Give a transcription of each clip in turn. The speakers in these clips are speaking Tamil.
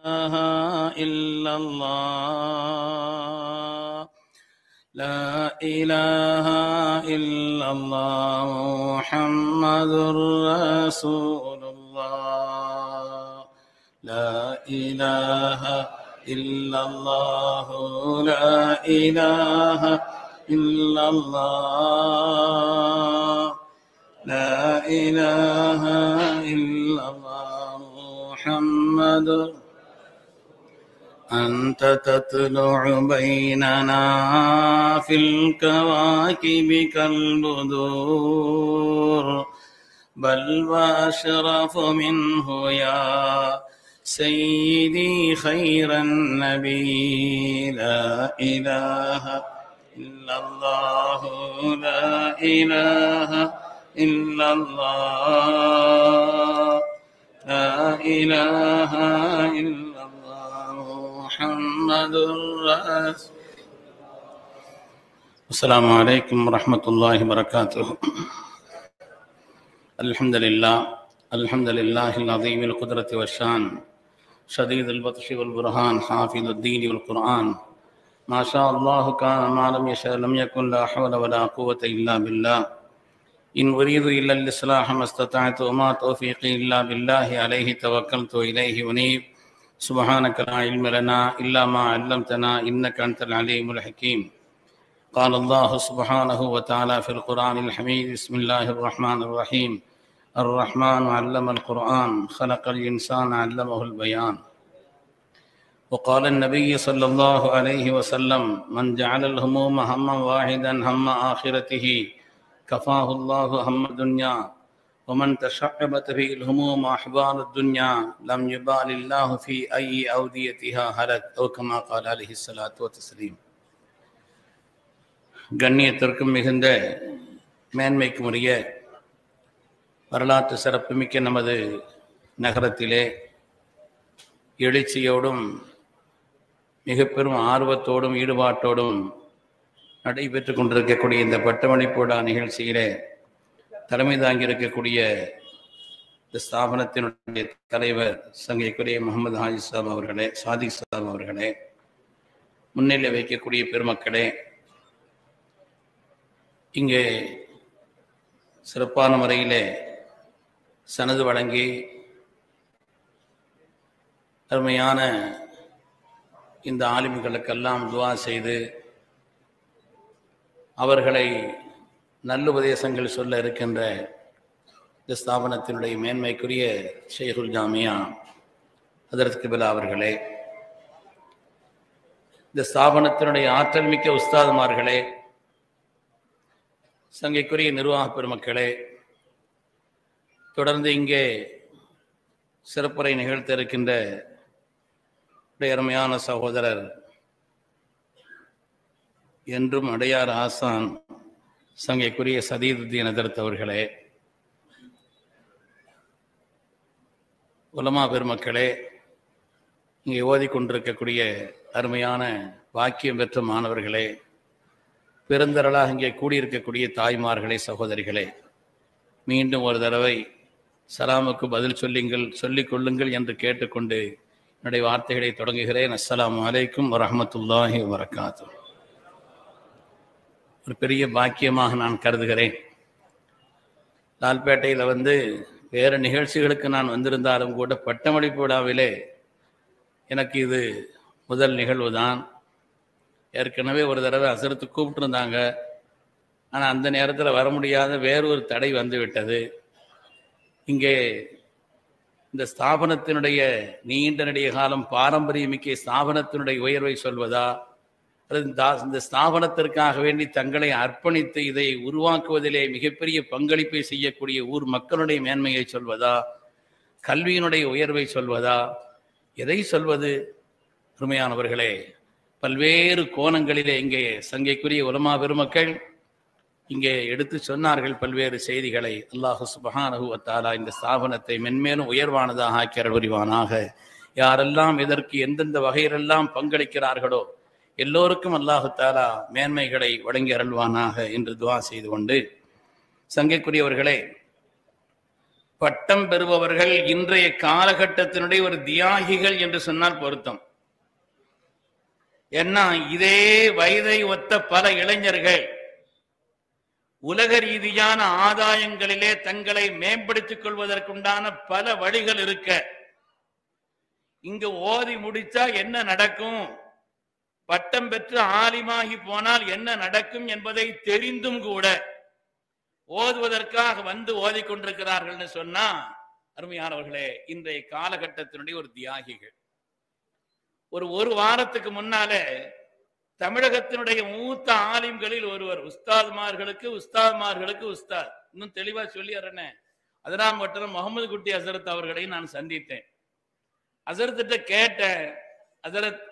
إله إلا الله لا إله إلا الله محمد رسول الله لا إله إلا الله لا إله إلا الله لا إله إلا الله محمد أنت تطلع بيننا في الكواكب كالبدور بل وأشرف منه يا سيدي خير النبي لا إله إلا الله لا إله إلا الله لا إله إلا الله محمد رسول. السلام عليكم ورحمة الله وبركاته. الحمد لله العظيم القدرة والشان شديد البطش والبرهان حافظ الدين والقرآن ما شاء الله كان ما لم يشاء لم يكن لا حول ولا قوة إلا بالله إن أريد إلا الإصلاح ما استطعت وما توفيقي إلا بالله عليه توكلت وإليه أنيب سبحانك لا علم لنا إلا ما علمتنا إنك أنت العليم الحكيم. قال الله سبحانه وتعالى في القرآن الحميد بسم الله الرحمن الرحيم الرحمن علم القرآن خلق الإنسان علمه البيان. وقال النبي صلى الله عليه وسلم من جعل الهموم هما واحدا هم آخرته كفاه الله هم الدنيا ومن تشعبت به الهموم أحبال الدنيا لم يبال الله في أي أوديتها هلك أو كما قال عليه الصلاة والتسليم. கண்ணியத்திற்கும் மிகுந்த மேன்மைக்கும் உரிய வரலாற்று சிறப்புமிக்க நமது நகரத்திலே எழுச்சியோடும் மிக பெரும் ஆர்வத்தோடும் ஈடுபாட்டோடும் நடைபெற்று கொண்டிருக்கக்கூடிய இந்த பட்டமளிப்பு விழா நிகழ்ச்சியிலே தலைமை தாங்கியிருக்கக்கூடிய இந்த ஸ்தாபனத்தினுடைய தலைவர் சங்கைக்குரிய முகமது ஹாஜி சாப் அவர்களே, சாதிக் சாப் அவர்களே, முன்னிலை வைக்கக்கூடிய பெருமக்களே, இங்கே சிறப்பான முறையிலே சனது வழங்கி அருமையான இந்த ஆலிம்களுக்கெல்லாம் துவா செய்து அவர்களை நல்லுபதேசங்கள் சொல்ல இருக்கின்ற இந்த ஸ்தாபனத்தினுடைய மேன்மைக்குரிய ஷேகுல் ஜாமியா ஹதரத் கிபிலா அவர்களே, இந்த ஸ்தாபனத்தினுடைய ஆற்றல் மிக்க உஸ்தாதுமார்களே, சங்கைக்குரிய நிர்வாக பெருமக்களே, தொடர்ந்து இங்கே சிறப்புரை நிகழ்த்த இருக்கின்ற அருமையான சகோதரர் என்றும் அடையார் ஆசான் சங்கைக்குரிய சதீதுத்தீன் ஹதரத் அவர்களே, உலமா பெருமக்களே, இங்கே ஓதிக்கொண்டிருக்கக்கூடிய அருமையான வாக்கியம் பெற்ற மாணவர்களே, பெருந்தரலாக இங்கே கூடியிருக்கக்கூடிய தாய்மார்களே, சகோதரிகளே, மீண்டும் ஒரு தடவை சலாமுக்கு பதில் சொல்லிக் கொள்ளுங்கள் என்று கேட்டுக்கொண்டு என்னுடைய வார்த்தைகளை தொடங்குகிறேன். அஸ்ஸலாமு அலைக்கும் வரஹ்மத்துல்லாஹி வபரகாத்துஹு. ஒரு பெரிய பாக்கியமாக நான் கருதுகிறேன். லால்பேட்டையில் வேறு நிகழ்ச்சிகளுக்கு நான் வந்திருந்தாலும் கூட பட்டமளிப்பு விழாவிலே எனக்கு இது முதல் நிகழ்வு தான். ஏற்கனவே ஒரு தடவை அசரத்து கூப்பிட்டுருந்தாங்க. ஆனால் அந்த நேரத்தில் வர முடியாத வேறொரு தடை வந்து விட்டது. இங்கே இந்த ஸ்தாபனத்தினுடைய நீண்ட நெடிய காலம் பாரம்பரியமிக்க ஸ்தாபனத்தினுடைய உயர்வை சொல்வதா, அல்லது இந்த ஸ்தாபனத்திற்காக வேண்டி தங்களை அர்ப்பணித்து இதை உருவாக்குவதிலே மிகப்பெரிய பங்களிப்பை செய்யக்கூடிய ஊர் மக்களுடைய மேன்மையை சொல்வதா, கல்வியினுடைய உயர்வை சொல்வதா, எதை சொல்வது? அருமையானவர்களே, பல்வேறு கோணங்களிலே இங்கே சங்கைக்குரிய உலமா பெருமக்கள் இங்கே எடுத்து சொன்னார்கள் பல்வேறு செய்திகளை. அல்லாஹு சுப்ஹானஹு வ தஆலா இந்த ஸ்தாபனத்தை மென்மேலும் உயர்வானதாக ஆக்கியருள் புரிவானாக. யாரெல்லாம் இதற்கு எந்தெந்த வகையிலெல்லாம் பங்களிக்கிறார்களோ எல்லோருக்கும் அல்லாஹு தஆலா மேன்மைகளை வழங்கி அருள்வானாக என்று துஆ செய்து கொண்டு, சங்கைக்குரியவர்களே, பட்டம் பெறுபவர்கள் இன்றைய காலகட்டத்தினுடைய ஒரு தியாகிகள் என்று சொன்னால் பொருத்தம். ஏன்னா இதே வயதை ஒத்த பல இளைஞர்கள் உலக ரீதியான ஆதாயங்களிலே தங்களை மேம்படுத்திக் கொள்வதற்குண்டான பல வழிகள் இருக்க, இங்கு ஓதி முடிச்சா என்ன நடக்கும், பட்டம் பெற்று ஆலிமாகி போனால் என்ன நடக்கும் என்பதை தெரிந்தும் கூட ஓதுவதற்காக வந்து ஓதிக்கொண்டிருக்கிறார்கள் சொன்னா, அருமையானவர்களே, இன்றைய காலகட்டத்தினுடைய ஒரு தியாகிகள். ஒரு வாரத்துக்கு முன்னாலே தமிழகத்தினுடைய மூத்த ஆலிம்களில் ஒருவர், உஸ்தாத்மார்களுக்கு உஸ்தாத், இன்னும் தெளிவா சொல்லிடுறேன், அதனாம் வட்டம் முகமது குட்டி ஹசரத் அவர்களை நான் சந்தித்தேன். ஹசரத்திட்ட கேட்டேன், ஹசரத்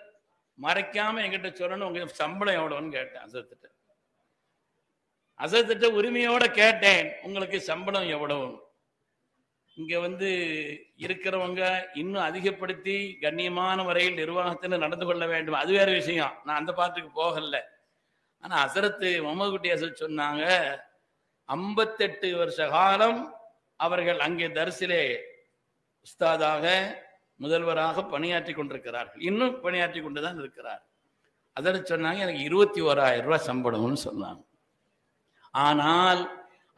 மறைக்காம என்கிட்ட சொல்லணும், உங்க சம்பளம் எவ்வளவுன்னு கேட்டேன். ஹசரத்திட்ட உரிமையோட கேட்டேன், உங்களுக்கு சம்பளம் எவ்வளவு? இங்க இருக்கிறவங்க இன்னும் அதிகப்படுத்தி கண்ணியமான வரையில் நிர்வாகத்தில் நடந்து கொள்ள வேண்டும், அது வேற விஷயம், நான் அந்த பாட்டுக்கு போகல. ஆனா ஹசரத்து முகமது குட்டி ஹசரத் சொன்னாங்க, 58 வருஷ காலம் அவர்கள் அங்கே தரிசிலே உஸ்தாதாக முதல்வராக பணியாற்றி கொண்டிருக்கிறார்கள், இன்னும் பணியாற்றி கொண்டுதான் இருக்கிறார். அதற்கு சொன்னாங்க, எனக்கு 21,000 ரூபாய் சம்பளம்னு சொன்னாங்க. ஆனால்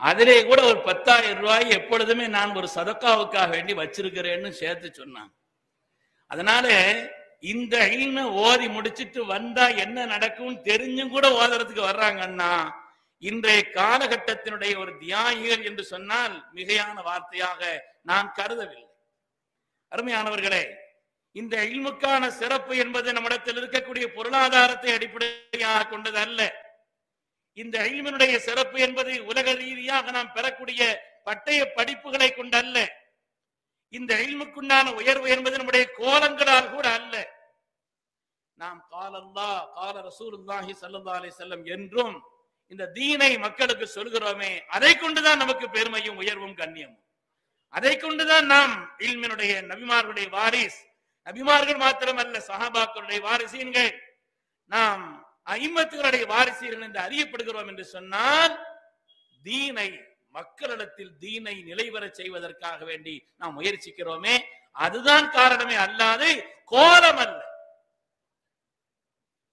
அதிலே கூட ஒரு 10,000 ரூபாய் எப்பொழுதுமே நான் ஒரு சதக்காவுக்காக வேண்டி வச்சிருக்கிறேன்னு சேர்த்து சொன்னாங்க. அதனால இந்த இல்ம ஓதி முடிச்சிட்டு வந்தா என்ன நடக்கும் தெரிஞ்சும் கூட ஓதுறதுக்கு வர்றாங்கன்னா, இன்றைய காலகட்டத்தினுடைய ஒரு தியாகிகள் என்று சொன்னால் மிகையான வார்த்தையாக நான் கருதவில்லை. அருமையானவர்களே, இந்த இல்முக்கான சிறப்பு என்பது நம்மிடத்தில் இருக்கக்கூடிய பொருளாதாரத்தை அடிப்படையாக கொண்டது அல்ல. இந்த இல்மினுடைய சிறப்பு என்பது உலக ரீதியாக நாம் பெறக்கூடிய பட்டய படிப்புகளை கொண்டல்ல. இந்த இல்முக்குண்டான உயர்வு என்பது நம்முடைய கோலங்களால் கூட அல்ல. நாம் கால அல்லாஹ் கால ரசூலுல்லாஹி ஸல்லல்லாஹு அலைஹி வஸல்லம் என்றும் இந்த தீனை மக்களுக்கு சொல்கிறோமே, அதை கொண்டுதான் நமக்கு பெருமையும் உயர்வும் கண்ணியமும். அதை கொண்டுதான் நாம் இல்மினுடைய நபிமார்களுடைய வாரிஸ், நபிமார்கள் மாத்திரமல்ல சஹாபாக்களுடைய வாரிசீன்கள், நாம் அஇம்மத்துகளுடைய வாரிசுகள் என்று அறியப்படுகிறோம் என்று சொன்னால், தீனை மக்களிடத்தில் தீனை நிலைவர செய்வதற்காக வேண்டி நாம் முயற்சிக்கிறோமே, அதுதான் காரணமே, அல்லாது கோலம் அல்ல.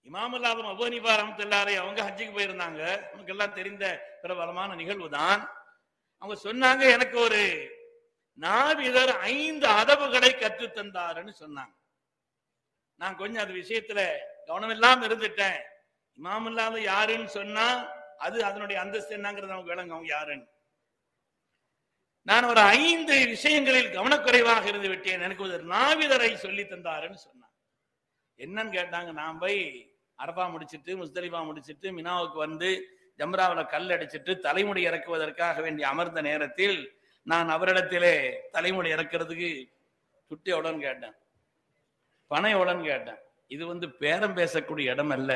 இமாம் அபூ ஹனீஃபா ரஹ்மத்துல்லாஹி அலைஹி அவங்க ஹஜ்ஜுக்கு போயிருந்தாங்க, நமக்கு எல்லாம் தெரிந்த பிரபலமான நிகழ்வு தான். அவங்க சொன்னாங்க, எனக்கு ஒரு நாவிதர் 5 அதவுகளை கற்று தந்தாருன்னு சொன்னாங்க. நான் கொஞ்சம் அது விஷயத்துல கவனம் இல்லாம இருந்துட்டேன். இமாம் இல்லாத யாருன்னு சொன்னா அது அதனுடைய அந்தஸ்து என்னங்கிறது நமக்கு விளங்கும், அவங்க யாருன்னு. நான் ஒரு 5 விஷயங்களில் கவனக்குறைவாக இருந்து விட்டேன், எனக்கு ஒரு நாவிதரை சொல்லி தந்தாருன்னு சொன்னான். என்னன்னு கேட்டாங்க, நான் போய் அரபா முடிச்சுட்டு முஸ்தலிஃபா முடிச்சுட்டு மினாவுக்கு வந்து ஜம்ராவில் கல் அடிச்சுட்டு தலைமுடி இறக்குவதற்காக வேண்டி அமர்ந்த நேரத்தில் நான் அவரிடத்திலே தலைமுடி இறக்கிறதுக்கு சுட்டி எவ்வளோன்னு கேட்டேன், பணம் எவ்வளோன்னு கேட்டேன். இது பேரம் பேசக்கூடிய இடம் அல்ல,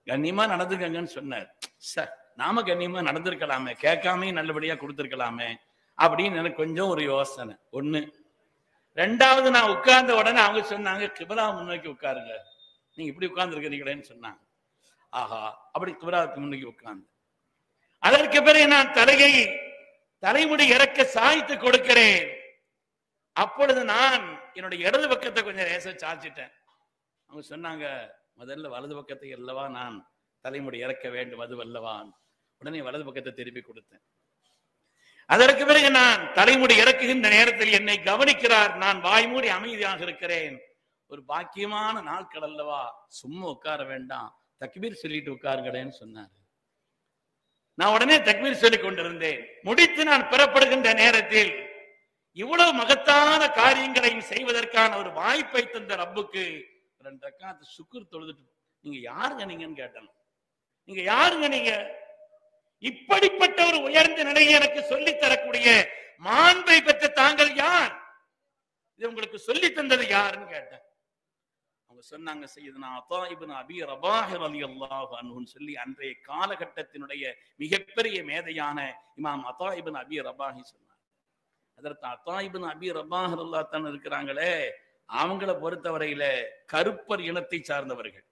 கண்ணியமா நடந்துக்கங்கன்னு சொன்னார். சார் நாம கண்ணியமா நடந்திருக்கலாமே, கேட்காமே நல்லபடியா கொடுத்துருக்கலாமே அப்படின்னு எனக்கு கொஞ்சம் ஒரு யோசனை. ஒண்ணு. ரெண்டாவது, நான் உட்கார்ந்த உடனே அவங்க சொன்னாங்க, கிபிலா முன்னோக்கி உட்காருங்க, நீங்க இப்படி உட்கார்ந்து இருக்கிறீங்களேன்னு சொன்னாங்க. ஆஹா, அப்படி கிபிலாவுக்கு முன்னோக்கி உட்கார்ந்து அதற்கு பிறகு நான் தலைமுடி இறக்க சாய்த்து கொடுக்கிறேன். அப்பொழுது நான் என்னுடைய இடது பக்கத்தை கொஞ்சம் லேசா சாய்ச்சிட்டேன். அவங்க சொன்னாங்க, முதல்ல வலது பக்கத்தை அல்லவா நான் தலைமுடி இறக்க வேண்டும், அது வல்லவான். உடனே வலது பக்கத்தை திருப்பி கொடுத்தேன். அதற்கு பிறகு நான் தலைமுடி இறக்குகின்ற நேரத்தில் என்னை கவனிக்கிறார், நான் வாய்மூடி அமைதியாக இருக்கிறேன். ஒரு பாக்கியமான நாட்கள் அல்லவா, சும்மா உட்கார வேண்டாம், தக்பீர் சொல்லிட்டு உட்காருங்களேன்னு சொன்னார். நான் உடனே தக்பீர் சொல்லிக் கொண்டிருந்தேன். முடித்து நான் பெறப்படுகின்ற நேரத்தில் இவ்வளவு மகத்தான காரியங்களையும் செய்வதற்கான ஒரு வாய்ப்பை தந்த ரப்புக்கு 2 ரக்காத் சுக்ர் தொழுதுட்டு, நீங்க யாருங்க நீங்கன்னு கேட்டேன். நீங்க யாருங்க நீங்க, இப்படிப்பட்ட ஒரு உயர்ந்த நிலையை எனக்கு சொல்லி தரக்கூடிய மாண்பை பெற்ற தாங்கள் யார், இது உங்களுக்கு சொல்லி தந்தது யாருன்னு கேட்டேன். அவங்க சொன்னாங்க, சையதுனா அதா இப்னு அபீ ரபாஹ் ரலியல்லாஹு அன்ஹுன்னு சொல்லி அன்றைய காலகட்டத்தினுடைய மிகப்பெரிய மேதையான இமாம் அதா இப்னு அபீ ரபாஹி சொன்னார். அதற்கு அதா இப்னு அபீ ரபாஹ் ரலியல்லாஹு அன்ஹு இருக்கிறாங்களே, அவங்கள பொறுத்தவரையில கருப்பர் இனத்தை சார்ந்தவர்கள்,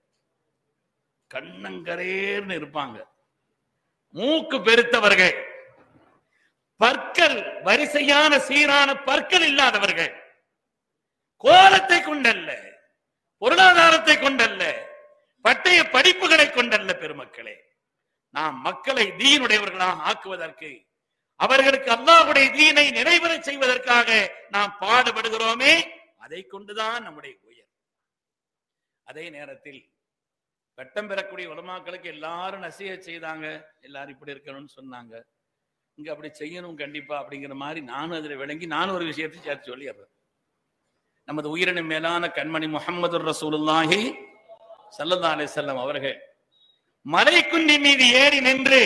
கண்ணங்கரேர்னு இருப்பாங்க, மூக்கு பெருத்தவர்கள், பற்கள் வரிசையான சீரான பற்கள் இல்லாதவர்கள், கோலத்தை கொண்டல்ல, பொருளாதாரத்தை கொண்டல்ல, பட்டய படிப்புகளை கொண்டல்ல. பெருமக்களே, நாம் மக்களை தீனுடையவர்களாக ஆக்குவதற்கு, அவர்களுக்கு அல்லாஹ்வுடைய தீனை நிறைவேற செய்வதற்காக நாம் பாடுபடுகிறோமே, அதை கொண்டுதான் நம்முடைய உயர். அதே நேரத்தில் பட்டம் பெறக்கூடிய உலமாக்களுக்கு எல்லாரும் நசீஹத் செய்தாங்க, எல்லாரும் இப்படி இருக்கணும்னு சொன்னாங்க, இங்க அப்படி செய்யணும் கண்டிப்பா அப்படிங்கிற மாதிரி நானும் அதில் விளங்கி நானும் ஒரு விஷயத்தை சேர்த்து சொல்லிடுறேன். நமது உயிரினும் மேலான கண்மணி முஹம்மது ரசூலுல்லாஹி ஸல்லல்லாஹு அலைஹி வஸல்லம் அவர்கள் மலைக்குன்னி மீது ஏறி நின்று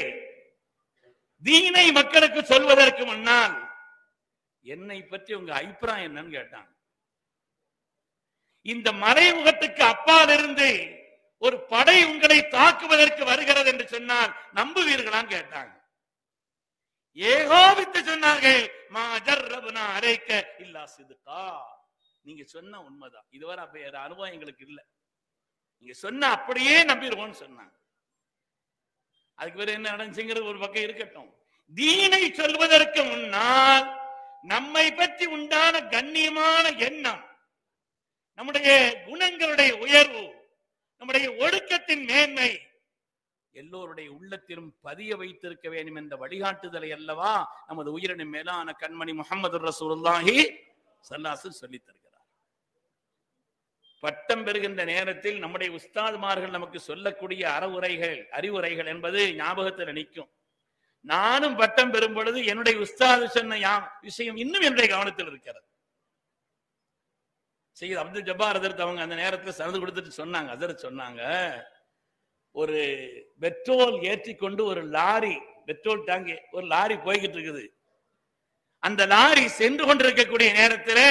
தீனை மக்களுக்கு சொல்வதற்கு முன்னால் என்னை பற்றி உங்க அபிப்பிராயம் என்னன்னு கேட்டாங்க. இந்த மறைமுகத்துக்கு அப்பால் இருந்து ஒரு படை உங்களை தாக்குவதற்கு வருகிறது என்று சொன்னால் நம்புவீர்களான்னு கேட்டாங்க. ஏகோபித்து சொன்னார்கள், மா ஜர்ரப்னா அலைக்க இல்லா சித்கா. நீங்க சொன்ன உண்மைதான், இதுவரை அப்ப அனுபவம் எங்களுக்கு இல்லை, நீங்க சொன்ன அப்படியே நம்பிடுவோம்னு சொன்னாங்க. அதுக்கு பேர் என்ன நடந்துச்சுங்கிறது ஒரு பக்கம் இருக்கட்டும். தீனை சொல்வதற்கு முன்னால் நம்மை பற்றி உண்டான கண்ணியமான எண்ணம், நம்முடைய குணங்களுடைய உயர்வு, நம்முடைய ஒழுக்கத்தின் மேன்மை எல்லோருடைய உள்ளத்திலும் பதிய வைத்திருக்க வேண்டும் என்ற வழிகாட்டுதலை அல்லவா நமது உயிரினும் மேலான கண்மணி முஹம்மது ரசூலுல்லாஹி ஸல்லல்லாஹு அலைஹி வஸல்லம் சொல்லித் தருகிறார். பட்டம் பெறுகின்ற நேரத்தில் நம்முடைய உஸ்தாதுமார்கள் நமக்கு சொல்லக்கூடிய அறிவுரைகள் என்பது ஞாபகத்தில் நிற்கும். நானும் பட்டம் பெறும் பொழுது என்னுடைய உஸ்தாது சொன்ன விஷயம் இன்னும் என்னுடைய கவனத்தில் இருக்கிறது. சையத் அப்துல் ஜப்பார் ஹஜ்ரத் அவங்க அந்த நேரத்தில் சனது கொடுத்துட்டு சொன்னாங்க, ஹஜ்ரத் சொன்னாங்க, ஒரு பெட்ரோல் ஏற்றிக்கொண்டு ஒரு லாரி, பெட்ரோல் டாங்கி ஒரு லாரி போய்கிட்டு இருக்குது. அந்த லாரி சென்று கொண்டிருக்கக்கூடிய நேரத்தில்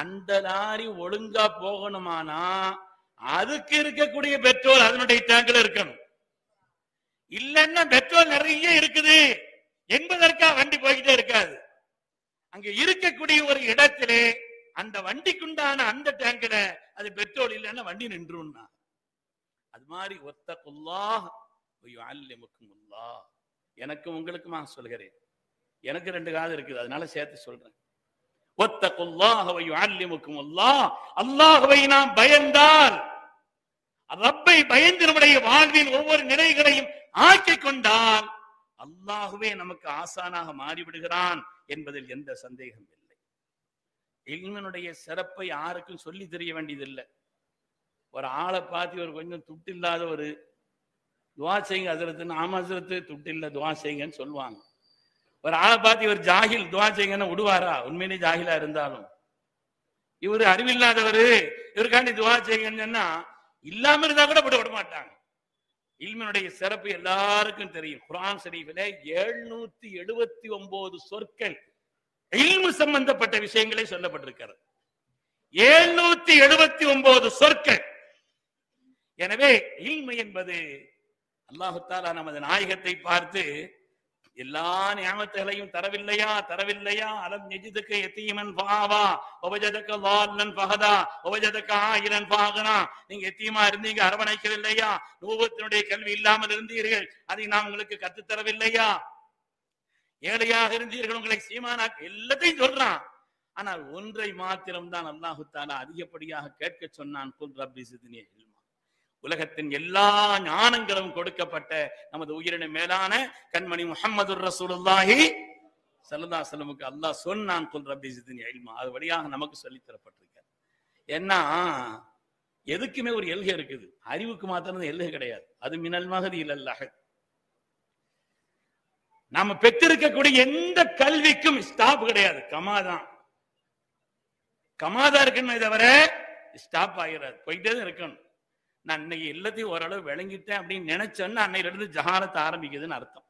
அந்த லாரி ஒழுங்கா போகணுமானா அதுக்கு இருக்கக்கூடிய பெட்ரோல் அதனுடைய டேங்க்ல இருக்கணும். இல்லன்னா பெட்ரோல் நிறைய இருக்குது என்பதற்காக வண்டி போய்கிட்டே இருக்காது. அங்க இருக்கக்கூடிய ஒரு இடத்திலே அந்த வண்டிக்குண்டான அந்த டேங்க்ல அது பெட்ரோல் இல்லைன்னா வண்டி நின்றும். அது மாதிரி வத்தகுல்லாஹ் வ யுஅல்லிமுக்குமுல்லாஹ். எனக்கும் உங்களுக்குமா சொல்கிறேன், எனக்கு 2 காது இருக்குது, அதனால சேர்த்து சொல்றேன். வத்தகுல்லாஹ் வ யுஅல்லிமுக்குமுல்லாஹ். அல்லாஹ்வை நாம் பயந்தால், ரப்பை பயந்து நம்முடைய வாழ்வின் ஒவ்வொரு நிலைகளையும் ஆக்கிக் கொண்டால் அல்லாஹ்வே நமக்கு ஆசானாக மாறிவிடுகிறான் என்பதில் எந்த சந்தேகம் இல்லை. இல்மினுடைய சிறப்பை யாருக்கும் சொல்லி தெரிய வேண்டியதில்லை. ஒரு ஆளை பார்த்து ஒரு கொஞ்சம் துட்டு இல்லாத ஒரு துவா செய்யுங்க ஹஜ்ரத்துன்னு, ஆமா ஹஜ்ரத்து துட்டு இல்லை துவா செய்யுங்கன்னு சொல்லுவாங்க. ஒரு ஆளை பார்த்து இவர் ஜாகில் துவா செய்யுங்கன்னு விடுவாரா? உண்மையிலே ஜாகிலா இருந்தாலும் இவர் அறிவில்லாதவர், இவருக்காண்டி துவா செய்யுங்கன்னு சொன்னா இல்லாம இருந்தா கூட விட மாட்டாங்க. இல்மினுடைய சிறப்பு எல்லாருக்கும் தெரியும். குர்ஆன் ஷரீஃபிலே 779 சொற்கள் இல்மு சம்பந்தப்பட்ட விஷயங்களே சொல்லப்பட்டிருக்கிறது. 779 சொற்கள். எனவே இல்மு என்பது அல்லாஹ் தஆலா நமது நாயகத்தை பார்த்து எல்லா நியமத்துகளையும் தரவில்லையா அலம் யஜிதுக யதீமன் ஃபஆவா வவஜதக ضالன் ஃபஹதா வவஜதக ஆயிலன் ஃபஅக்னா. நீங்க யதீமா இருந்தீங்க, அரவணைக்கவில்லையா? நுபுவத்தினுடைய கல்வி இல்லாமல் இருந்தீர்கள், அதை நாம் உங்களுக்கு கற்றுத் தரவில்லையா? ஏழையாக இருந்தீர்கள், உங்களை சீமானாக்க, எல்லாத்தையும் சொல்றான். ஆனால் ஒன்றை மாத்திரம்தான் அல்லாஹ் தஆலா அதிகப்படியாக கேட்க சொன்னான், குல் ரப்பி ஸித்னி இல்மா. உலகத்தின் எல்லா ஞானங்களும் கொடுக்கப்பட்ட நமது உயிரினும் மேலான கண்மணி முஹம்மது ரசூலுல்லாஹி ஸல்லல்லாஹு அலைஹி வஸல்லமுக்கு அல்லாஹ் சொன்னான், குல் ரப்பி ஸித்னி இல்மா. அது வழியாக நமக்கு சொல்லித் தரப்பட்டிருக்கிறது. ஏன்னா எதுக்குமே ஒரு எல்கை இருக்குது, அறிவுக்கு மாத்திரம் எல்கை கிடையாது. அது மினல் மஹதி இலல் லஹத். நாம பெற்றிருக்கக்கூடிய எந்த கல்விக்கும் ஸ்டாப் கிடையாது, கமாதான் இருக்கணும், தவிர ஸ்டாப் ஆகிறாது, போயிட்டே தான் இருக்கணும். நான் இன்னைக்கு எல்லாத்தையும் ஓரளவு விளங்கிட்டேன் அப்படின்னு நினைச்சேன்னா அன்னையில இருந்து ஜஹாலத்தை ஆரம்பிக்குதுன்னு அர்த்தம்.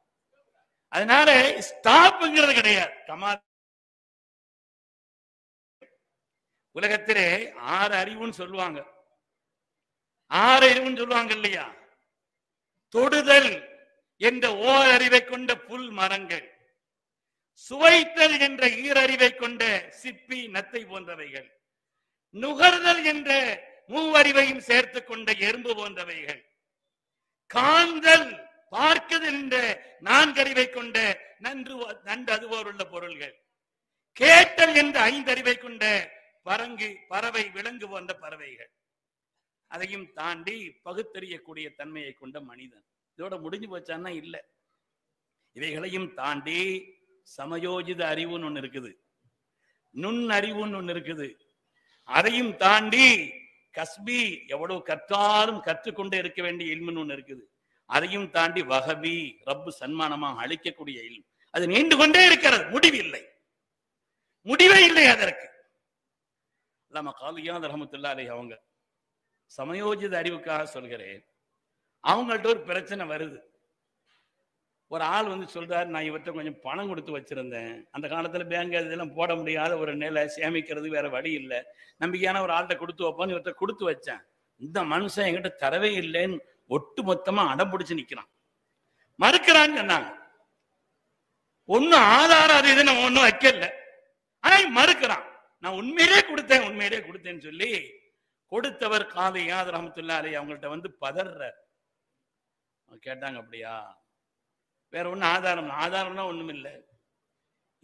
அதனால ஸ்டாப்ங்கிறது கிடையாது, கமா. உலகத்திலே 6 அறிவுன்னு சொல்லுவாங்க, 6 அறிவுன்னு சொல்லுவாங்க இல்லையா? தொடுதல் என்ற ஓரறிவை கொண்ட புல் மரங்கள், சுவைத்தல் என்ற ஈரறிவை கொண்ட சிப்பி நத்தை போன்றவைகள், நுகர்தல் என்ற மூவறிவையும் சேர்த்து கொண்ட எறும்பு போன்றவைகள், காண்தல் பார்க்குதல் என்ற நான்கறிவை கொண்ட நன்று அதுபோல் உள்ள பொருள்கள், கேட்டல் என்ற ஐந்தறிவை கொண்ட பரங்கு, பறவை, விலங்கு போன்ற பறவைகள், அதையும் தாண்டி பகுத்தறியக்கூடிய தன்மையை கொண்ட மனிதன். இதோட முடிஞ்சு போச்சான்னா இல்ல. இவைகளையும் தாண்டி சமயோஜித அறிவுன்னு ஒண்ணு இருக்குது, நுண்ணறிவுன்னு ஒண்ணு இருக்குது. அதையும் தாண்டி கஸ்பி, எவ்வளவு கற்றாலும் கற்றுக்கொண்டே இருக்க வேண்டிய இல்முன்னு ஒண்ணு இருக்குது. அதையும் தாண்டி வஹபி, ரப்பு சன்மானமாக அளிக்கக்கூடிய இல்மு. அது நீண்டு கொண்டே இருக்கிறது, முடிவில்லை, முடிவே இல்லை அதற்கு. அல்லாமா காலியாத் ரஹ்மத்துல்லாஹி அலைஹி அவங்க சமயோஜித அறிவுக்காக சொல்கிறேன். அவங்கள்ட்ட ஒரு பிரச்சனை வருது. ஒரு ஆள் வந்து சொல்றாரு, நான் இவர்கிட்ட கொஞ்சம் பணம் கொடுத்து வச்சிருந்தேன், அந்த காலத்துல பேங்க் இதெல்லாம் போட முடியாத ஒரு நிலை, சேமிக்கிறது வேற வழி இல்லை, நம்பிக்கையான ஒரு ஆள்கிட்ட கொடுத்து வைப்போன்னு இவர்கிட்ட கொடுத்து வச்சேன். இந்த மனுஷன் என்கிட்ட தரவே இல்லைன்னு ஒட்டு மொத்தமா அடம் பிடிச்சு நிக்கிறான், மறுக்கிறான்னு சொன்னாங்க. ஒன்னும் ஆதாரம் அது இது நம்ம ஒன்னும் வைக்கல, ஆனா மறுக்கிறான். நான் உண்மையிலே கொடுத்தேன்னு சொல்லி கொடுத்தவர் காலியாத் ரஹ்மத்துல்லாஹி அலைஹி அவங்கள்ட்ட வந்து பதறார். கேட்டாங்க, அப்படியா, வேற ஒன்னும் ஆதாரம்னா ஒண்ணும் இல்லை,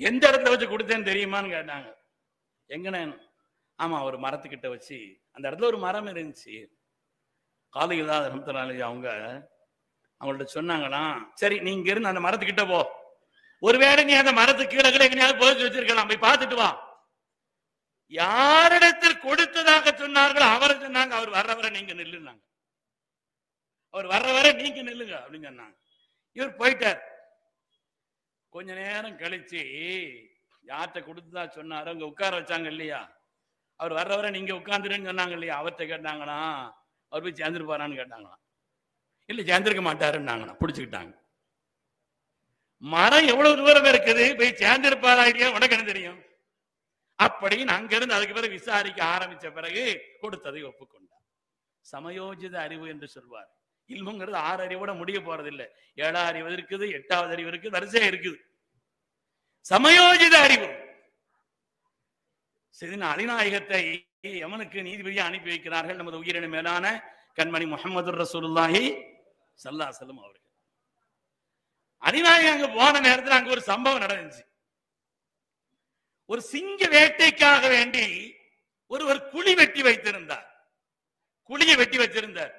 எந்த இடத்துல வச்சு கொடுத்தேன்னு தெரியுமான்னு கேட்டாங்க. எங்கன்னு? ஆமா, ஒரு மரத்துக்கிட்ட வச்சு, அந்த இடத்துல ஒரு மரம் இருந்துச்சு. காலியாத் ரஹ்மத்துல்லாஹி அலைஹி அவங்கள்ட்ட சொன்னாங்களாம், சரி நீங்க இருந்து அந்த மரத்துக்கிட்ட போ, ஒருவேளை நீ அந்த மரத்துக்கு கீழே கீழே எங்கேயாவது போய் வச்சிருக்கலாம், போய் பார்த்துட்டு வா. யாரிடத்தில் கொடுத்ததாக சொன்னார்களோ அவரை சொன்னாங்க, அவர் வர்றவரை நீங்க நில்லுனாங்க, அவர் வர்றவரை நீங்க நில்லுங்க அப்படின்னு சொன்னாங்க. இவர் போயிட்டார். கொஞ்ச நேரம் கழிச்சு யார்கிட்ட கொடுத்துதா சொன்னாரோ அங்க உட்கார வச்சாங்க இல்லையா, அவர் வர்றவரை நீங்க உட்கார்ந்துருன்னு சொன்னாங்க இல்லையா, அவர்கிட்ட கேட்டாங்களாம், அவர் போய் சேர்ந்துருப்பாரான்னு கேட்டாங்களாம். இல்ல சேர்ந்திருக்க மாட்டாருன்னாங்களாம், பிடிச்சுக்கிட்டாங்க. மரம் எவ்வளவு தூரம் இருக்குது, போய் சேர்ந்திருப்பாரா இல்லையா உனக்கு என்ன தெரியும் அப்படின்னு அங்கிருந்து அதுக்கு பிறகு விசாரிக்க ஆரம்பிச்ச பிறகு கொடுத்ததை ஒப்புக்கொண்டார். சமயோஜித அறிவு என்று சொல்வார். இல்முங்கிறது 6 அறிவோட முடிய போறது இல்லை, 7ஆம் அறிவு இருக்குது, 8வது அறிவு இருக்குது, வரிசையா இருக்குது. சமயோஜித அறிவு. செய்தினா அலிநாயகத்தை யமனுக்கு நீதிபதியை அனுப்பி வைக்கிறார்கள் நமது உயிரின மேலான கண்மணி முஹம்மது ரசூலுல்லாஹி ஸல்லல்லாஹு அலைஹி வஸல்லம் அவர்கள். அலிநாயகம் அங்க போன நேரத்தில் அங்க ஒரு சம்பவம் நடந்துச்சு. ஒரு சிங்க வேட்டைக்காக வேண்டி ஒருவர் குழி வெட்டி வைத்திருந்தார், குழியை வெட்டி வச்சிருந்தார்.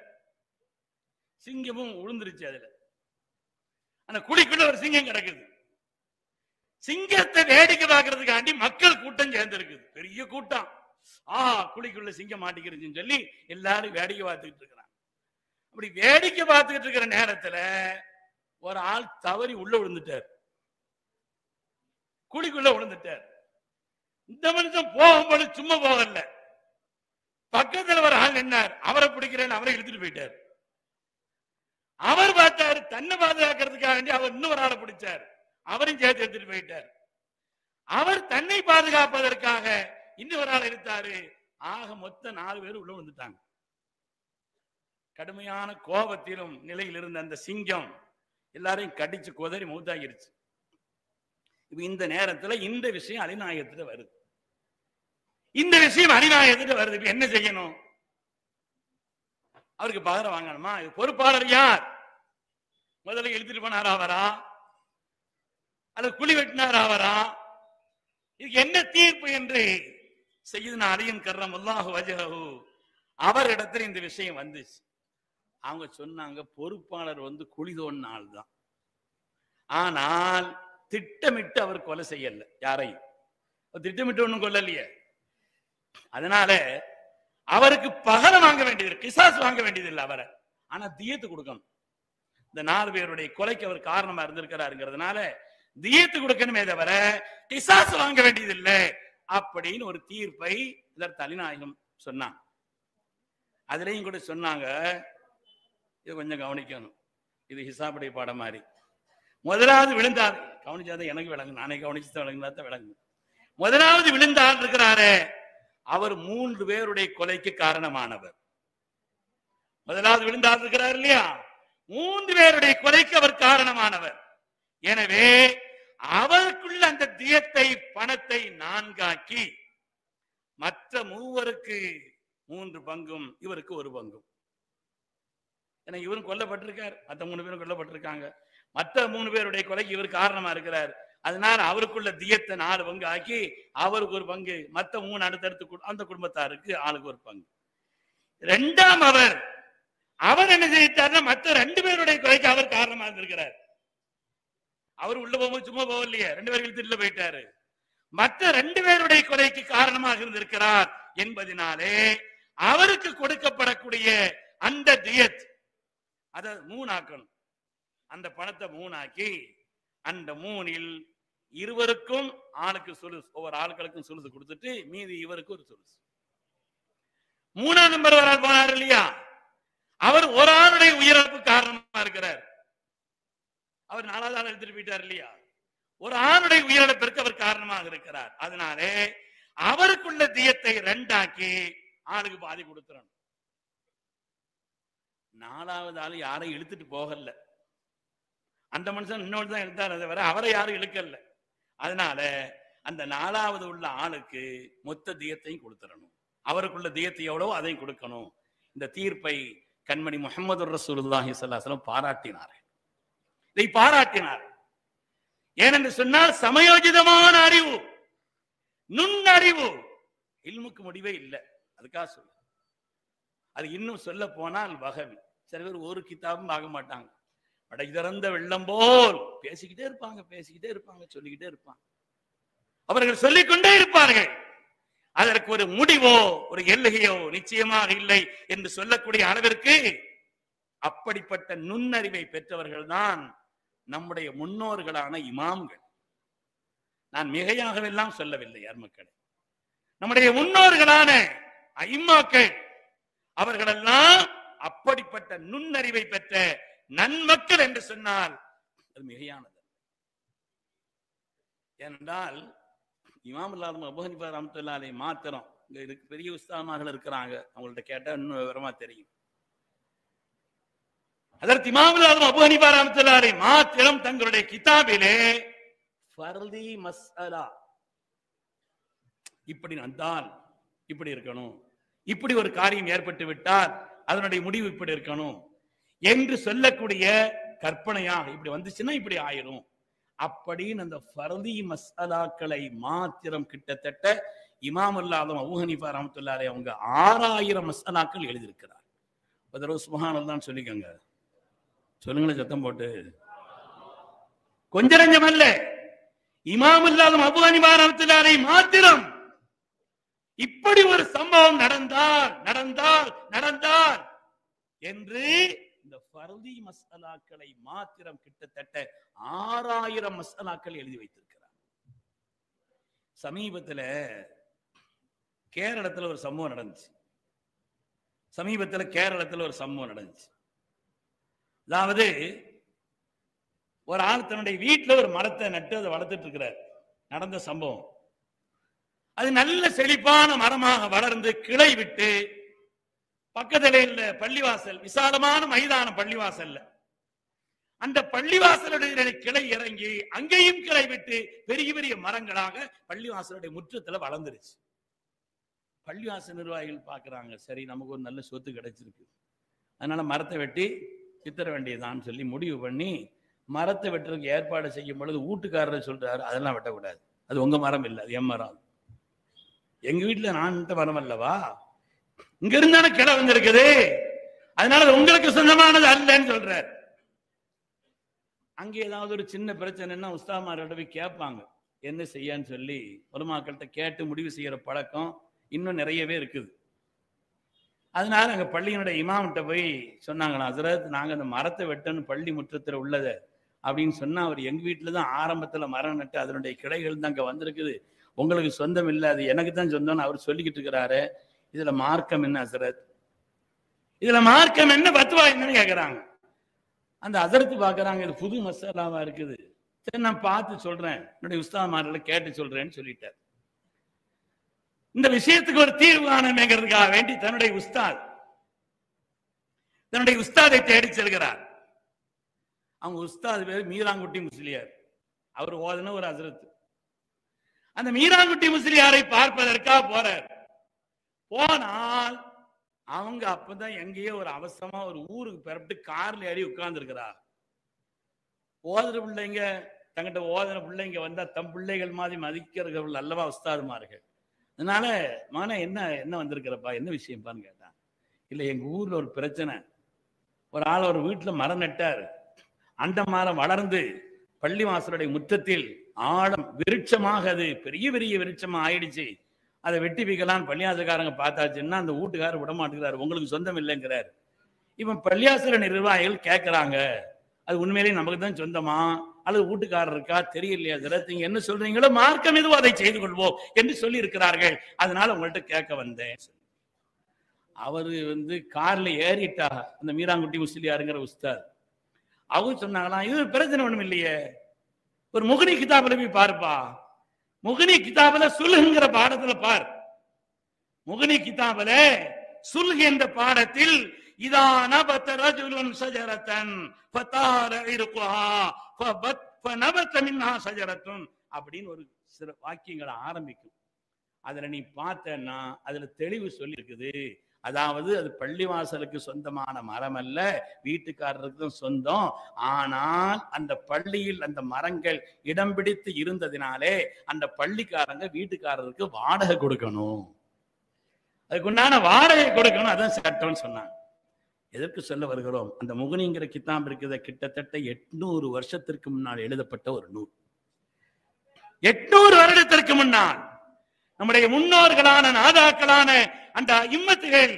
சிங்கமும் உளுந்துருச்சு அதுல. அந்த குழிக்குள்ள ஒரு சிங்கம் கிடக்குது. சிங்கத்தை வேடிக்கை பார்க்கறதுக்காண்டி மக்கள் கூட்டம் சேர்ந்திருக்குது, பெரிய கூட்டம். குழிக்குள்ள சிங்கம் மாட்டிக்கிறதுன்னு சொல்லி எல்லாரும் வேடிக்கை பார்த்துக்கிட்டு இருக்கிறாங்க. அப்படி வேடிக்கை பார்த்துக்கிட்டு இருக்கிற நேரத்துல ஒரு ஆள் தவறி உள்ள விழுந்துட்டார், குழிக்குள்ள விழுந்துட்டார். இந்த மனுஷன் போகும்போது சும்மா போகல, பக்கத்துல ஒரு ஆள் நின்னார், அவரை பிடிக்கிறேன்னு அவரை இழுத்துட்டு போயிட்டார். அவர் பார்த்தாரு, தன்னை பாதுகாக்கிறதுக்காக வேண்டி அவர் இன்னொரு ஆளை பிடிச்சார், அவரையும் சேர்த்து எடுத்துட்டு போயிட்டார். அவர் தன்னை பாதுகாப்பதற்காக இன்னொரு ஆள் எடுத்தாரு. ஆக மொத்தம் 4 பேர் உள்ள வந்துட்டாங்க. கடுமையான கோபத்திலும் நிலையில் இருந்த அந்த சிங்கம் எல்லாரையும் கடிச்சு கொதறி மௌத்தாகிருச்சு. இப்ப இந்த நேரத்துல இந்த விஷயம் அலிநாயகத்துல வருது. இந்த விஷயம் அலிநாயகத்துல வருது. இப்ப என்ன செய்யணும்? அவருக்கு பகரம் வாங்கணுமா? இது பொறுப்பாளர் யார்? முதல்ல எழுதிட்டு போனாரா அவரா, அல்லது குழி வெட்டினாரா அவரா? இதுக்கு என்ன தீர்ப்பு என்று சய்யிதுனா அலியின் கர்ரமல்லாஹு வஜஹஹு அவரிடத்துல இந்த விஷயம் வந்துச்சு. அவங்க சொன்னாங்க, பொறுப்பாளர் வந்து குழி தோண்டின ஆள் தான், ஆனால் திட்டமிட்டு அவர் கொலை செய்யல யாரையும், திட்டமிட்டு ஒண்ணும் கொல்லலையே. அதனால அவருக்கு பகரம் வாங்க வேண்டியது, கிசாஸ் வாங்க வேண்டியது இல்லை அவரை, ஆனா தியத்து கொடுக்கணும். இந்த 4 பேருடைய கொலைக்கு அவர் காரணமா இருந்திருக்கிறாருங்கிறதுனால தியத்து கொடுக்கணுமே தவிர கிசாஸ் வாங்க வேண்டியது இல்லை அப்படின்னு ஒரு தீர்ப்பை இதற்கு அலிநாயகம் சொன்னாங்க. அதுலயும் கூட சொன்னாங்க, இது கொஞ்சம் கவனிக்கணும், இது ஹிசாபுடைய பாடம் மாதிரி. முதலாவது விழுந்தார், கவனிச்சாதான் எனக்கு விளங்கு, நானே கவனிச்சுதான் விளங்குதான் விளங்கு. முதலாவது விழுந்தார் இருக்கிறாரு, அவர் 3 பேருடைய கொலைக்கு காரணமானவர். முதலாவது விழுந்தார் இருக்கிறார் இல்லையா, 3 பேருடைய கொலைக்கு அவர் காரணமானவர். எனவே அவருக்குள்ள அந்த தியத்தை, பணத்தை 4 ஆக்கி மற்ற 3 3 பங்கும் இவருக்கு 1 பங்கும். ஏன்னா இவரும் கொல்லப்பட்டிருக்காரு, மற்ற 3 பேரும் கொல்லப்பட்டிருக்காங்க. மற்ற 3 பேருடைய கொலைக்கு இவர் காரணமா இருக்கிறார். அதனால அவருக்குள்ள தியத்தை 4 பங்கு ஆக்கி அவருக்கு ஒரு பங்கு, மற்ற 3 அடுத்தடுத்து அந்த குடும்பத்தாருக்கு ஆளுக்கு ஒரு பங்கு. 2ஆம் அவர் என்ன செய்தார்னா மற்ற 2 பேருடைய கொலைக்கு அவர் காரணமா இருந்திருக்கிறார். அவர் உள்ள போகும்போது சும்மா போகலையே, 2 பேர் இழுத்துட்டுல போயிட்டாரு. மற்ற 2 பேருடைய கொலைக்கு காரணமாக இருந்திருக்கிறார் என்பதனாலே அவருக்கு கொடுக்கப்படக்கூடிய அந்த தியத் அதை 3 ஆக்கணும். அந்த பணத்தை 3 ஆக்கி அந்த 3ல் இருவருக்கும் ஆளுக்கு சுலுஸ், ஒவ்வொரு ஆட்களுக்கும் சுலுசு கொடுத்துட்டு மீதி இவருக்கு ஒரு சுலுசு. 3ஆம் நம்பர் வரால் போனார் இல்லையா, அவர் ஒரு ஆளுடைய உயிரிழப்பு காரணமா இருக்கிறார். அவர் 4வது ஆள் எடுத்துட்டு போயிட்டார் இல்லையா, ஒரு ஆணுடைய உயிரிழப்பிற்கு அவர் காரணமாக இருக்கிறார். அதனாலே அவருக்குள்ள தியத்தை 2 ஆக்கி ஆளுக்கு பாதி கொடுத்துறணும். 4வது ஆள் யாரையும் இழுத்துட்டு போகல, அந்த மனுஷன் இன்னொரு தான் இழுத்தார், அதை வர அவரை யாரும் இழுக்கல. அதனால அந்த 4வது உள்ள ஆளுக்கு மொத்த தியத்தையும் கொடுத்துடணும். அவருக்குள்ள தியத்தை எவ்வளவோ அதையும் கொடுக்கணும். இந்த தீர்ப்பை கண்மணி முஹம்மது ரசூலுல்லாஹி ஸல்லல்லாஹு அலைஹி வஸல்லம் பாராட்டினார். இதை பாராட்டினார். ஏனென்று சொன்னால் சமயோஜிதமான அறிவு, நுண்ணறிவு. இல்முக்கு முடிவே இல்லை, அதுக்காக சொல்ல. அது இன்னும் சொல்ல போனால் வகவி. சில பேர் ஒரு கிதாபும் ஆக மாட்டாங்க, பட இதறந்த வெள்ளம் போல் பேசிக்கிட்டே இருப்பாங்க, சொல்லிக்கிட்டே இருப்பாங்க. அவர்கள் சொல்லிக்கொண்டே இருப்பார்கள். அதற்கு ஒரு முடிவோ ஒரு எல்லையோ நிச்சயமாக இல்லை என்று சொல்லக்கூடிய அளவிற்கு அப்படிப்பட்ட நுண்ணறிவை பெற்றவர்கள் தான் நம்முடைய முன்னோர்களான இமாம்கள். நான் மிகையாகவெல்லாம் சொல்லவில்லை அருமக்களே. நம்முடைய முன்னோர்களான ஐம்மாக்கள் அவர்களெல்லாம் அப்படிப்பட்ட நுண்ணறிவை பெற்ற நன்மக்கள் என்று சொன்னால் அது மிகையானது. ஏனென்றால் இமாம் அபூ ஹனீஃபா ரஹ்மத்துல்லாஹி அலைஹி மாத்திரம் இங்க பெரிய உஸ்தாதுமார்கள் இருக்கிறாங்க, அவங்கள்ட்ட கேட்டா இன்னும் விவரமா தெரியும். அதற்கு இமாம் அபூ ஹனீஃபா ரஹ்மத்துல்லாஹி அலைஹி மாத்திரம் தங்களுடைய கிதாபிலே ஃபர்தி மஸ்அலா, இப்படி வந்தால் இப்படி இருக்கணும், இப்படி ஒரு காரியம் ஏற்பட்டு விட்டால் அதனுடைய முடிவு இப்படி இருக்கணும் என்று சொல்லக்கூடிய கற்பனையாக இப்படி வந்துச்சுன்னா இப்படி ஆயிரும் அப்படின்னு அந்த ஃபர்தி மஸ்அலாக்களை மாத்திரம் கிட்டத்தட்ட இமாம் அபூ ஹனீஃபா ரஹ்மத்துல்லாஹி அலைஹி அவங்க 6000 மஸ்அலாக்கள் எழுதியிருக்கிறார். ஒரு சுப்ஹானல்லாஹ் சொல்லிக்கங்க, சொல்லுங்களேன் சத்தம் போட்டு. கொஞ்ச நஞ்சம் அல்ல, இமாம் அபூ ஹனீஃபா ரஹ்மத்துல்லாஹி அலைஹி மாத்திரம் இப்படி ஒரு சம்பவம் நடந்தால் என்று இந்த ஃபர்தி மஸ்அலாக்களை மாத்திரம் கிட்டத்தட்ட 6000 மஸ்அலாக்கள் எழுதி வைத்திருக்கிறார். சமீபத்தில் கேரளத்தில் ஒரு சம்பவம் நடந்துச்சு. அதாவது ஒரு ஆள் தன்னுடைய வீட்டில் ஒரு மரத்தை நட்டு அதை வளர்த்துட்டு இருக்கிறார். நடந்த சம்பவம் அது நல்ல செழிப்பான மரமாக வளர்ந்து கிளை விட்டு பக்கத்திலே இல்ல பள்ளிவாசல், விசாலமான மைதான பள்ளிவாசல்ல, அந்த பள்ளிவாசலுடைய கிளை இறங்கி அங்கேயும் கிளை விட்டு பெரிய பெரிய மரங்களாக பள்ளிவாசலுடைய முற்றத்துல வளர்ந்துருச்சு. பள்ளிவாசல் நிர்வாகிகள் பாக்குறாங்க, சரி நமக்கு ஒரு நல்ல சொத்து கிடைச்சிருக்கு, அதனால மரத்தை வெட்டி வித்தர வேண்டியதான்னு சொல்லி முடிவு பண்ணி மரத்தை வெட்டுறதுக்கு ஏற்பாடு செய்யும் பொழுது வீட்டுக்காரர் சொல்றாரு, அதெல்லாம் வெட்டக்கூடாது, அது உங்க மரம் இல்லை, அது என் மரம், எங்க வீட்டுல நான் மரம் அல்லவா, இங்க இருந்தான கிளை வந்திருக்குது, அதனால உங்களுக்கு சொந்தமானது அல்லன்னு சொல்றாரு. அங்கே ஏதாவது ஒரு சின்ன பிரச்சனைன்னா உஸ்தாமார்கிட்ட போய் கேட்பாங்க, என்ன செய்யான்னு சொல்லி உலமாக்கள்கிட்ட கேட்டு முடிவு செய்யற பழக்கம் இன்னும் நிறையவே இருக்குது. அதனால அங்க பள்ளியினுடைய இமாம்கிட்ட போய் சொன்னாங்களா, ஹஸ்ரத் நாங்க அந்த மரத்தை வெட்டணும் பள்ளி முற்றத்துல உள்ளத அப்படின்னு சொன்னா, அவர் எங்க வீட்டுல தான் ஆரம்பத்துல மரம் நட்டு அதனுடைய கிளைகள் தான் அங்க வந்திருக்குது, உங்களுக்கு சொந்தம் இல்லை, அது எனக்கு தான் சொந்தம்னு அவர் சொல்லிக்கிட்டு இருக்கிறாரு, இதுல மார்க்கம் என்ன ஹஸ்ரத், இதுல மார்க்கம் என்ன, பத்துவா என்னன்னு கேக்குறாங்க. அந்த ஹஸ்ரத் பாக்குறாங்க, இது புது மசாலாவா இருக்குது, சரி நான் பார்த்து சொல்றேன், என்னுடைய உஸ்தாத்மார்களை கேட்டு சொல்றேன்னு சொல்லிட்டார். இந்த விஷயத்துக்கு ஒரு தீர்வு காணணுங்கிறதுக்காக வேண்டி தன்னுடைய உஸ்தாதை தேடி செல்கிறார். அவங்க உஸ்தாது பேர் மீராங்குட்டி முஸ்லியார், அவர் ஓதுன ஒரு ஹஸ்ரத். அந்த மீராங்குட்டி முஸ்லியாரை பார்ப்பதற்காக போறார். போனால் அவங்க அப்பதான் எங்கேயோ ஒரு அவசரமா ஒரு ஊருக்கு பிறப்பிட்டு கார்ல ஏறி உட்கார்ந்துருக்கிறா. ஓதுற பிள்ளைங்க தங்கிட்ட ஓதுற பிள்ளைங்க வந்தா தம் பிள்ளைகள் மாதிரி மதிக்கிறவர்கள் அல்லவா உஸ்தாதுமார்கள். அதனால மகனே என்ன வந்திருக்கிறப்பா, என்ன விஷயம்ப்பான்னு கேட்டான். இல்லை, எங்க ஊர்ல ஒரு பிரச்சனை. ஒரு ஆள் ஒரு வீட்டுல மரம் நட்டார். அந்த மரம் வளர்ந்து பள்ளி வாசலுடைய முற்றத்தில் ஆழம் விருட்சமாக அது பெரிய பெரிய விருட்சமா ஆயிடுச்சு. அதை வெட்டி வைக்கலான்னு பள்ளியாசக்காரங்க பார்த்தாச்சுன்னா அந்த வீட்டுக்காரர் விட மாட்டேங்கிறாரு, உங்களுக்கு சொந்தம் இல்லைங்கிறார். இவன் பள்ளியாசல நிர்வாகிகள் கேட்கிறாங்க, அது உண்மையிலேயே நமக்கு தான் சொந்தமா அல்லது வீட்டுக்காரர் இருக்கா தெரியலையா, நீங்க என்ன சொல்றீங்களோ மார்க்கம் எதுவும் அதை செய்து கொள்வோம் என்று சொல்லி இருக்கிறார்கள். அதனால உங்கள்கிட்ட கேட்க வந்தேன். அவரு கார்ல ஏறிட்டா அந்த மீராங்குட்டி முஸ்லியாருங்கிற உஸ்தாத். அவங்க சொன்னாங்களாம், இது பிரச்சனை ஒண்ணும் இல்லையே, ஒரு முகனி கிதாபுல போய் பாருப்பா, முகனி கிதாபுல சுல்ஹுங்கிற பாடத்துல பார். முகனி கிதாபுல சுல்ஹ் என்ற பாடத்தில் இதா நபத ரஜுலுன் ஷஜரத்தன் ஃபதார இர்குஹா ஃபநபத மின்ஹா ஷஜரத்துன் அப்படின்னு ஒரு சில வாக்கியங்களை ஆரம்பிக்கும். அதுல நீ பார்த்தன்னா அதுல தெளிவு சொல்லி இருக்குது. அதாவது அது பள்ளிவாசலுக்கு சொந்தமான மரம் அல்ல, வீட்டுக்காரருக்கும் சொந்தம். ஆனால் அந்த பள்ளியில் அந்த மரங்கள் இடம் பிடித்து இருந்ததினாலே அந்த பள்ளிக்காரங்க வீட்டுக்காரருக்கு வாடகை கொடுக்கணும், அதுக்குண்டான வாடகை கொடுக்கணும், அதான் சட்டம்னு சொன்னாங்க. எதற்கு சொல்ல வருகிறோம், அந்த முகனிங்கிற கிதாப் இருக்கிறத கிட்டத்தட்ட 800 வருஷத்திற்கு முன்னால் எழுதப்பட்ட ஒரு நூல். 800 வருடத்திற்கு முன்னால் நம்முடைய முன்னோர்களான நாதாக்களான அந்த இம்மத்துகள்,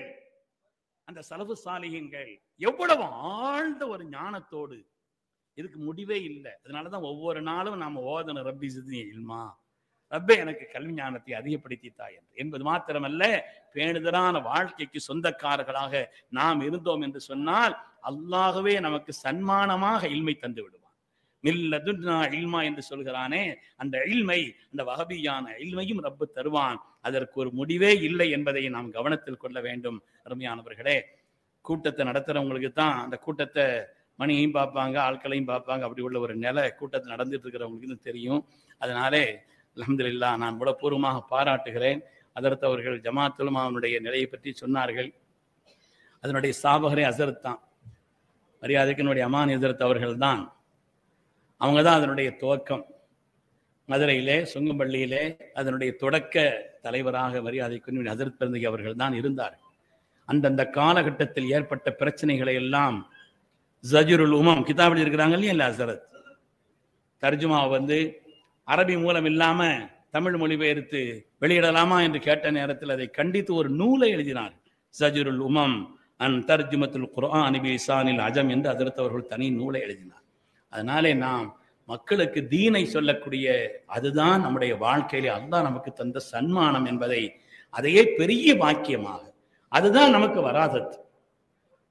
அந்த சலஃபு சாலிஹீன்கள் எவ்வளவு ஆழ்ந்த ஒரு ஞானத்தோடு, இதுக்கு முடிவே இல்லை. அதனாலதான் ஒவ்வொரு நாளும் நாம ஓதன ரப்பி சித்னி இல்மா, ரப்பே எனக்கு கல்வி ஞானத்தை அதிகப்படுத்தி தாய் என்பது மாத்திரமல்ல, பேணுதலான வாழ்க்கைக்கு சொந்தக்காரர்களாக நாம் இருந்தோம் என்று சொன்னால் அல்லாஹ்வே நமக்கு சன்மானமாக இல்மை தந்து விடுவான். மில்லதுன்னா இல்மா என்று சொல்கிறானே, அந்த இல்மை, அந்த வஹபியான இல்மையும் ரப்பு தருவான். அதற்கு ஒரு முடிவே இல்லை என்பதை நாம் கவனத்தில் கொள்ள வேண்டும். அருமையானவர்களே, கூட்டத்தை நடத்துறவங்களுக்கு தான் அந்த கூட்டத்தை மணியையும் பார்ப்பாங்க, ஆட்களையும் பார்ப்பாங்க. அப்படி உள்ள ஒரு நிலை கூட்டத்தை நடந்துட்டு இருக்கிறவங்களுக்கு தெரியும். அதனாலே அல்ஹம்துலில்லாஹ் நான் உளப்பூர்வமாக பாராட்டுகிறேன். அதற்கு அவர்கள் ஜமாத்துல் உலமாவுடைய நிலையை பற்றி சொன்னார்கள். அதனுடைய ஸ்தாபகரே ஹஸரத் தான், மரியாதைக்கு என்னுடைய அமானி ஹஸரத் அவர்கள் தான். அவங்க தான் அதனுடைய துவக்கம். மதுரையிலே சுங்கம்பள்ளியிலே அதனுடைய தொடக்க தலைவராக மரியாதைக்கு ஹஸரத் பெருந்தகை அவர்கள் தான் இருந்தார். அந்தந்த காலகட்டத்தில் ஏற்பட்ட பிரச்சனைகளை எல்லாம் ஜஜ்ருல் உமம் கிதாபில் இருக்கிறாங்க இல்லையா ஹஸரத், தர்ஜுமா அரபி மூலம் இல்லாம தமிழ் மொழிபெயர்த்து வெளியிடலாமா என்று கேட்ட நேரத்தில் அதை கண்டித்து ஒரு நூலை எழுதினார். ஜஜ்ருல் உமம் அன் தர்ஜுமத்துல் குர்ஆன் பி லிசானில் அஜம் என்று ஹஸரத் அவர்கள் தனி நூலை எழுதினார். அதனாலே நாம் மக்களுக்கு தீனை சொல்லக்கூடிய அதுதான் நம்முடைய வாழ்க்கையிலே அல்லாஹ் நமக்கு தந்த சன்மானம் என்பதை, அதையே பெரிய வாக்கியமாக, அதுதான் நமக்கு வராதத்.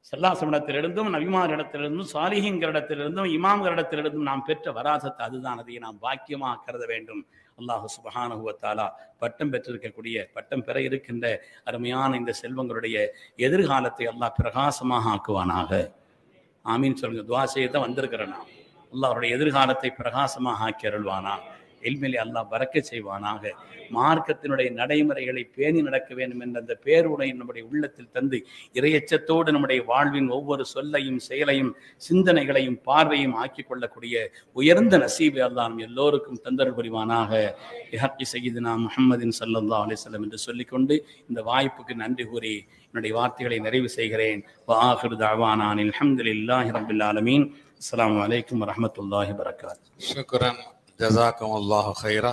ஸல்லல்லாஹு நபிமாரிடத்திலிருந்தும் சாலிஹீன்களிடத்திலிருந்தும் இமாம்களிடத்திலிருந்தும் நாம் பெற்ற வராசத் அதுதான். அதை நாம் பாக்கியமாக கருத வேண்டும். அல்லாஹ் சுப்ஹானஹு வ தஆலா பட்டம் பெற்றிருக்கக்கூடிய, பட்டம் பெற இருக்கின்ற அருமையான இந்த செல்வங்களுடைய எதிர்காலத்தை அல்லாஹ் பிரகாசமாக ஆக்குவானாக. ஆமீன் சொல்லுங்க. துஆ செய்ய தான் வந்திருக்கிறேன். நாம் அல்லாஹ்வுடைய எதிர்காலத்தை பிரகாசமாக ஆக்கி அருள்வானா. இல்மிலே அல்லாஹ் பரக்கத் செய்வானாக. மார்க்கத்தினுடைய நடைமுறைகளை பேணி நடக்க வேண்டும் என்ற அந்த பேருடை நம்முடைய உள்ளத்தில் தந்து இறையச்சத்தோடு நம்முடைய வாழ்வின் ஒவ்வொரு சொல்லையும் செயலையும் சிந்தனைகளையும் பார்வையும் ஆக்கிக் கொள்ளக்கூடிய உயர்ந்த நசீபை அல்லாஹ் நம் எல்லோருக்கும் தந்தருள் புரிவானாக. பிஹக்கி சய்யிதுனா முஹம்மதின் ஸல்லல்லாஹு அலைஹி வஸல்லம் என்று சொல்லிக்கொண்டு இந்த வாய்ப்புக்கு நன்றி கூறி என்னுடைய வார்த்தைகளை நிறைவு செய்கிறேன். வ ஆகிரு தஅவானா அல்ஹம்துலில்லாஹி ரப்பில் ஆலமீன். அஸ்ஸலாமு அலைக்கும் வரஹ்மத்துல்லாஹி வபரகாத்துஹு. ஷுக்ரன், ஜஸாக்கமுல்லாஹு கைரா.